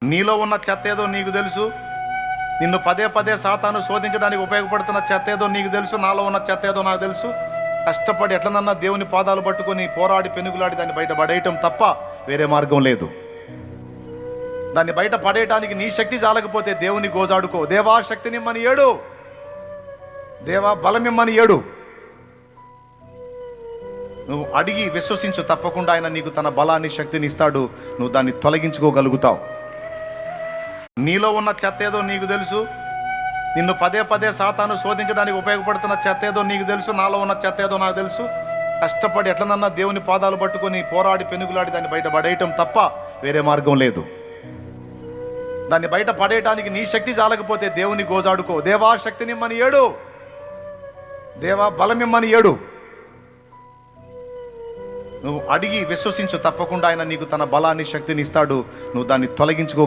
నీలో ఉన్న చెత్త ఏదో నీకు తెలుసు. నిన్ను పదే పదే సాతాను శోధించడానికి ఉపయోగపడుతున్న చెత్త ఏదో నీకు తెలుసు. నాలో ఉన్న చెత్త ఏదో నాకు తెలుసు. కష్టపడి ఎట్లనన్నా దేవుని పాదాలు పట్టుకొని పోరాడి పెనుగులాడి దాన్ని బయట పడేయటం తప్ప వేరే మార్గం లేదు. దాన్ని బయట పడేయటానికి నీ శక్తి చాలకపోతే దేవుని గోజాడుకో. దేవా శక్తినిమ్మని ఏడు, దేవా బలమిమ్మని ఏడు. నువ్వు అడిగి విశ్వసించు, తప్పకుండా ఆయన నీకు తన బలాన్ని శక్తిని ఇస్తాడు. నువ్వు దాన్ని తొలగించుకోగలుగుతావు. నీలో ఉన్న చెత్త ఏదో నీకు తెలుసు. నిన్ను పదే పదే సాతాను శోధించడానికి ఉపయోగపడుతున్న చెత్త ఏదో నీకు తెలుసు. నాలో ఉన్న చెత్త ఏదో నాకు తెలుసు. కష్టపడి ఎట్లనన్నా దేవుని పాదాలు పట్టుకొని పోరాడి పెనుగులాడి దాన్ని బయట పడేయటం తప్ప వేరే మార్గం లేదు. దాన్ని బయట పడేయటానికి నీ శక్తి చాలకపోతే దేవుని గోజాడుకో. దేవా శక్తినిమ్మని ఏడు, దేవా బలమిమ్మని ఏడు. నువ్వు అడిగి విశ్వసించు, తప్పకుండా ఆయన నీకు తన బలాన్ని శక్తిని ఇస్తాడు. నువ్వు దాన్ని తొలగించుకో.